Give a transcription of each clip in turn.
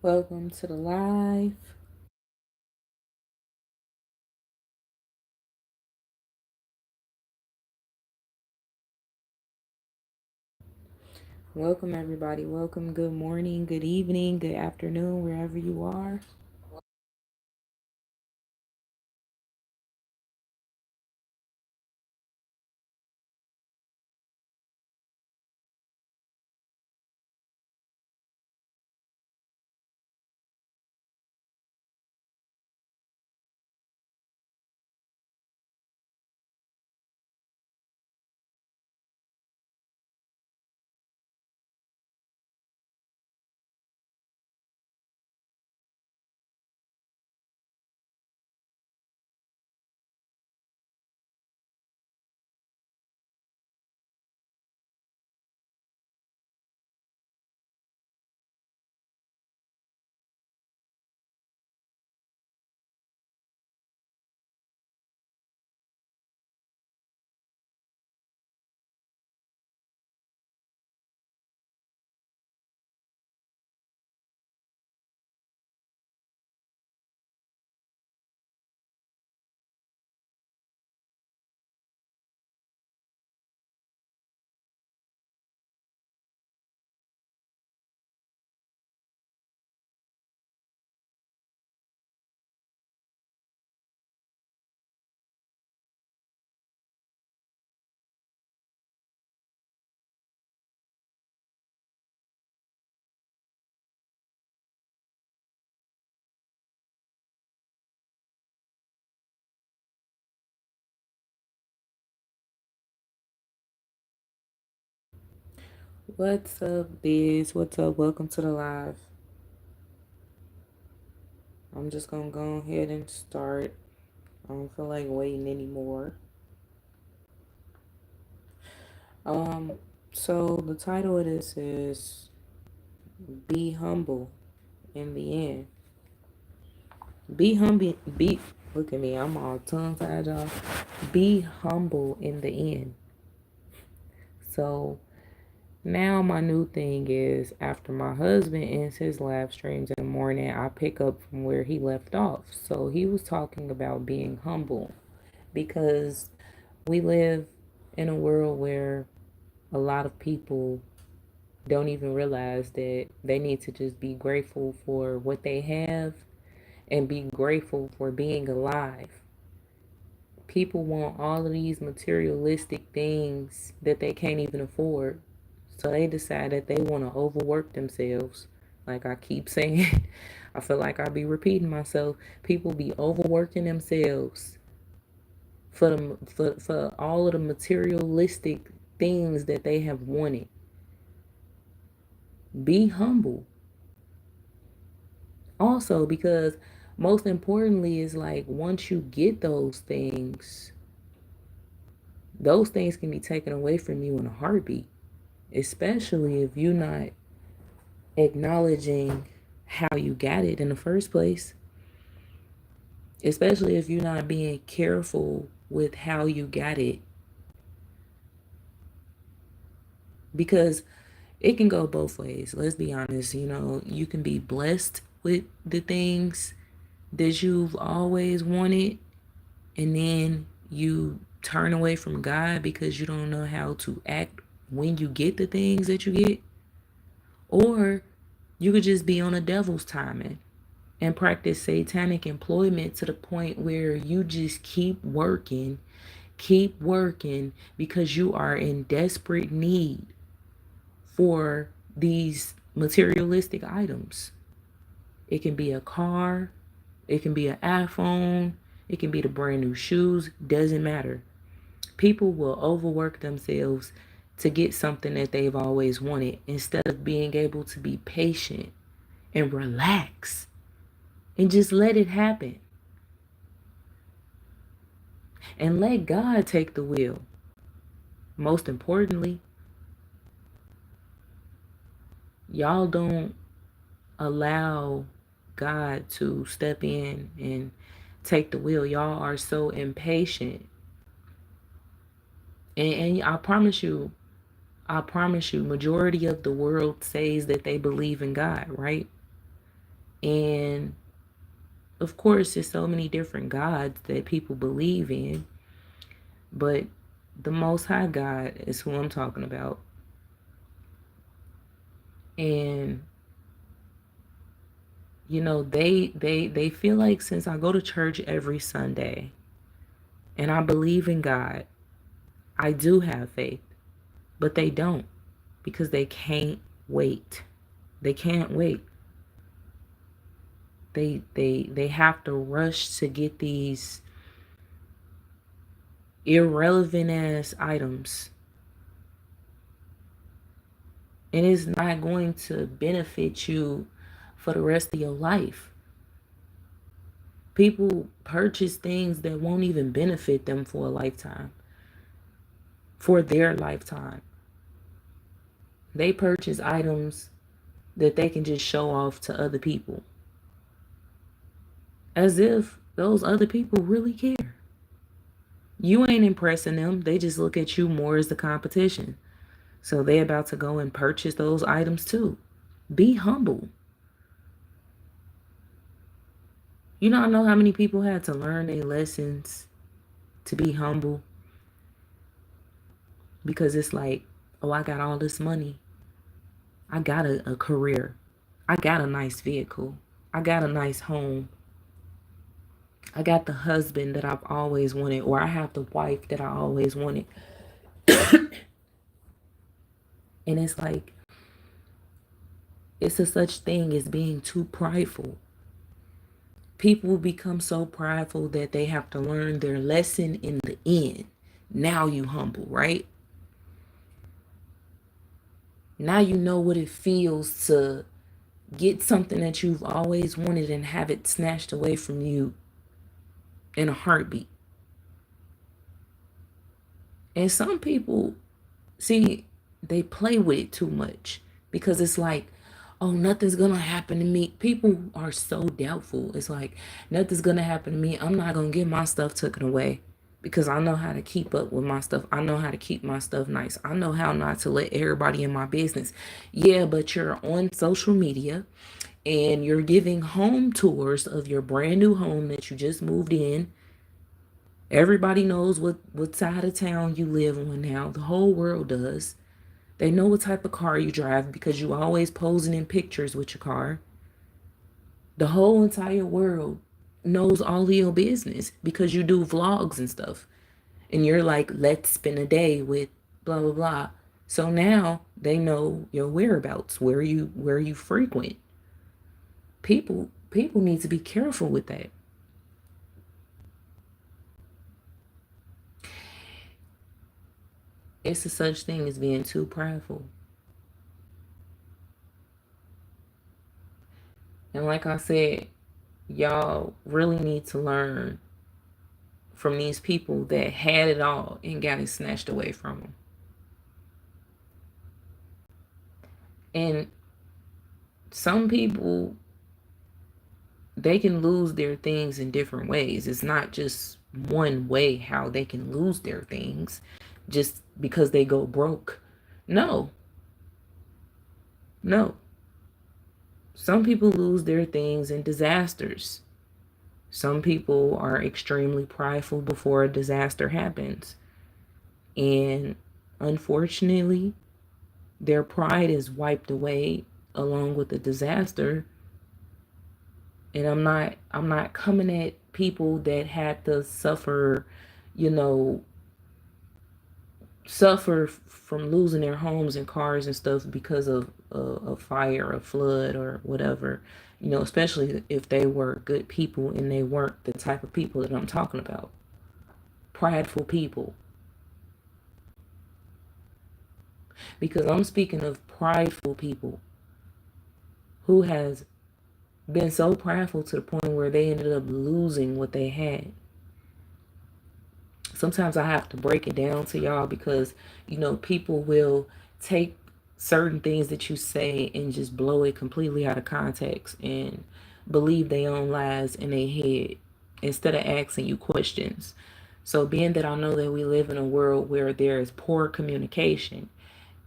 Welcome to the live. Welcome, everybody. Welcome. Good morning, good evening, good afternoon, wherever you are. What's up, Biz? What's up? Welcome to the live. I'm just gonna go ahead and start. I don't feel like waiting anymore. Um, so the title of this is Be Humble in the End. Be humble. Look at me. I'm all tongue tied, y'all. Be humble in the end. So now my new thing is after my husband ends his live streams in the morning, I pick up from where he left off. So he was talking about being humble because we live in a world where a lot of people don't even realize that they need to just be grateful for what they have and be grateful for being alive. People want all of these materialistic things that they can't even afford. So they decide that they want to overwork themselves. Like I keep saying, I feel like I be repeating myself. People be overworking themselves for all of the materialistic things that they have wanted. Be humble. Also, because most importantly is like once you get those things can be taken away from you in a heartbeat, especially if you're not acknowledging how you got it in the first place, especially if you're not being careful with how you got it, because it can go both ways. Let's be honest, you can be blessed with the things that you've always wanted, and then you turn away from God because you don't know how to act when you get the things that you get. Or you could just be on a devil's timing and practice satanic employment to the point where you just keep working because you are in desperate need for these materialistic items. It can be a car, it can be an iPhone, it can be the brand new shoes, doesn't matter. People will overwork themselves to get something that they've always wanted instead of being able to be patient and relax and just let it happen and let God take the wheel. Most importantly, y'all don't allow God to step in and take the wheel. Y'all are so impatient. And I promise you, majority of the world says that they believe in God, right? And of course, there's so many different gods that people believe in, but the Most High God is who I'm talking about. And you know, they feel like since I go to church every Sunday and I believe in God, I do have faith, but they don't because they can't wait. They can't wait. They have to rush to get these irrelevant ass items, and it's not going to benefit you for the rest of your life. People purchase things that won't even benefit them for a lifetime, for their lifetime. They purchase items that they can just show off to other people, as if those other people really care. You ain't impressing them. They just look at you more as the competition. So they about to go and purchase those items too. Be humble. You don't know how many people had to learn their lessons to be humble, because it's like, oh, I got all this money. I got a career. I got a nice vehicle. I got a nice home. I got the husband that I've always wanted, or I have the wife that I always wanted. And it's like, it's a such thing as being too prideful. People become so prideful that they have to learn their lesson in the end. Now you humble, right? Now you know what it feels to get something that you've always wanted and have it snatched away from you in a heartbeat. And some people, see, they play with it too much because it's like, oh, nothing's gonna happen to me. People are so doubtful. It's like, nothing's gonna happen to me. I'm not gonna get my stuff taken away because I know how to keep up with my stuff. I know how to keep my stuff nice. I know how not to let everybody in my business. Yeah, but you're on social media and you're giving home tours of your brand new home that you just moved in. Everybody knows what side of town you live on now. The whole world does. They know what type of car you drive because you always posing in pictures with your car. The whole entire world knows all of your business because you do vlogs and stuff. And you're like, let's spend a day with blah blah blah. So now they know your whereabouts, where you frequent. People need to be careful with that. It's a such thing as being too prideful. And like I said, y'all really need to learn from these people that had it all and got it snatched away from them. And some people, they can lose their things in different ways. It's not just one way how they can lose their things just because they go broke. No, no. Some people lose their things in disasters. Some people are extremely prideful before a disaster happens. And unfortunately, their pride is wiped away along with the disaster. And I'm not coming at people that had to suffer, you know, suffer from losing their homes and cars and stuff because of a fire, a flood, or whatever. You know, especially if they were good people and they weren't the type of people that I'm talking about. Prideful people. Because I'm speaking of prideful people who has been so prideful to the point where they ended up losing what they had. Sometimes I have to break it down to y'all because, you know, people will take certain things that you say and just blow it completely out of context and believe their own lies in their head instead of asking you questions. So being that I know that we live in a world where there is poor communication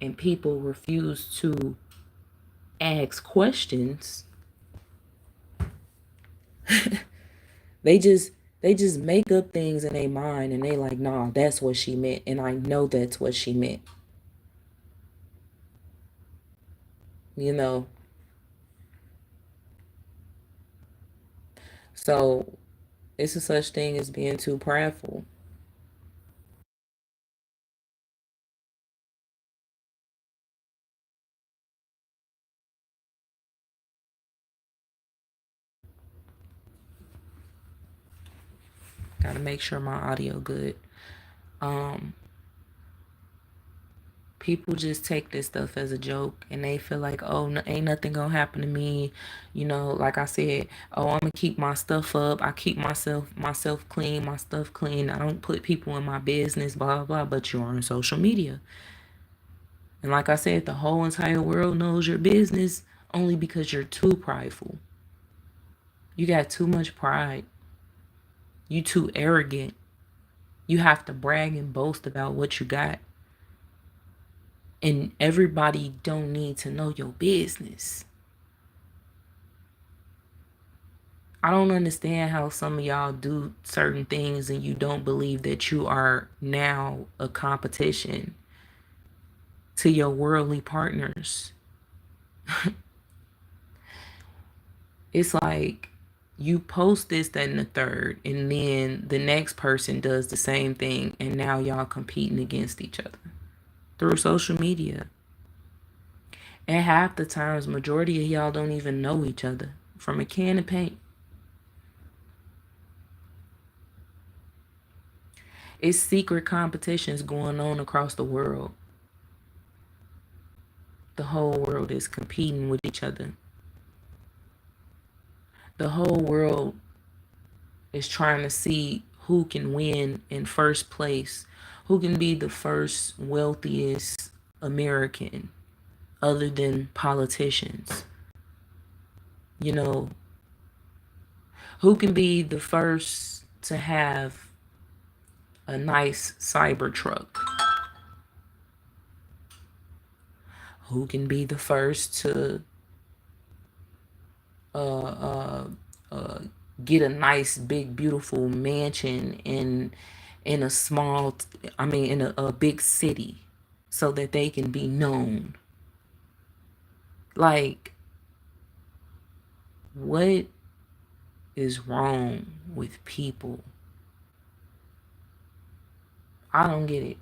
and people refuse to ask questions, They just make up things in their mind and they like, nah, that's what she meant. And I know that's what she meant. You know? So it's a such thing as being too prideful. Gotta make sure my audio good. Um, People just take this stuff as a joke and they feel like, oh, no, ain't nothing gonna happen to me. You know, like I said, oh, I'm gonna keep my stuff up. I keep myself clean, my stuff clean. I don't put people in my business, blah, blah, blah. But you're on social media. And like I said, the whole entire world knows your business only because you're too prideful. You got too much pride. You too arrogant. You have to brag and boast about what you got. And everybody don't need to know your business. I don't understand how some of y'all do certain things and you don't believe that you are now a competition to your worldly partners. It's like you post this, that, and the third, and then the next person does the same thing, and now y'all competing against each other through social media. And half the times, majority of y'all don't even know each other from a can of paint. It's secret competitions going on across the world. The whole world is competing with each other. The whole world is trying to see who can win in first place, who can be the first wealthiest American other than politicians. You know, who can be the first to have a nice cyber truck? Who can be the first to uh, uh, uh, get a nice, big, beautiful mansion in a small, in a big city, so that they can be known? Like, what is wrong with people? I don't get it.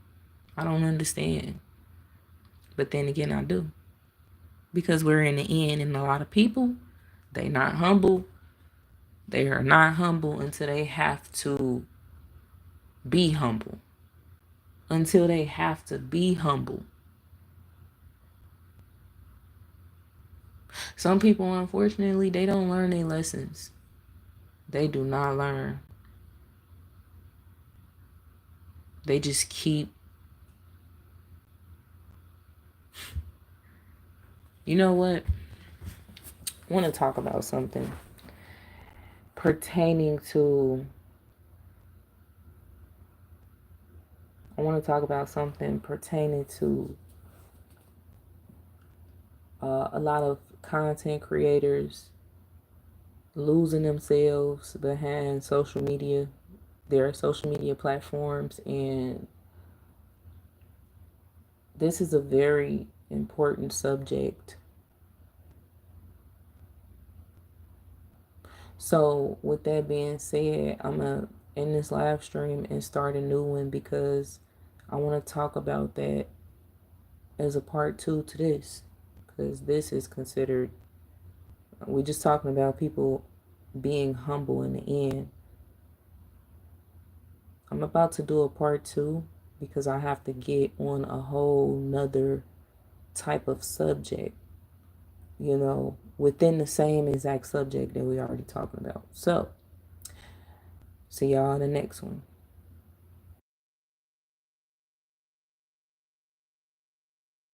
I don't understand. But then again, I do. Because we're in the end, and a lot of people, they not humble. They are not humble until they have to be humble. Until they have to be humble. Some people, unfortunately, they don't learn their lessons. They do not learn. They just keep. You know what? I want to talk about something pertaining to. I want to talk about something pertaining to a lot of content creators losing themselves behind social media, their social media platforms. And this is a very important subject. So with that being said, I'm going to end this live stream and start a new one because I want to talk about that as a part 2 to this, because this is considered, we're just talking about people being humble in the end. I'm about to do a part 2 because I have to get on a whole nother type of subject, within the same exact subject that we already talking about. So, see y'all in the next one.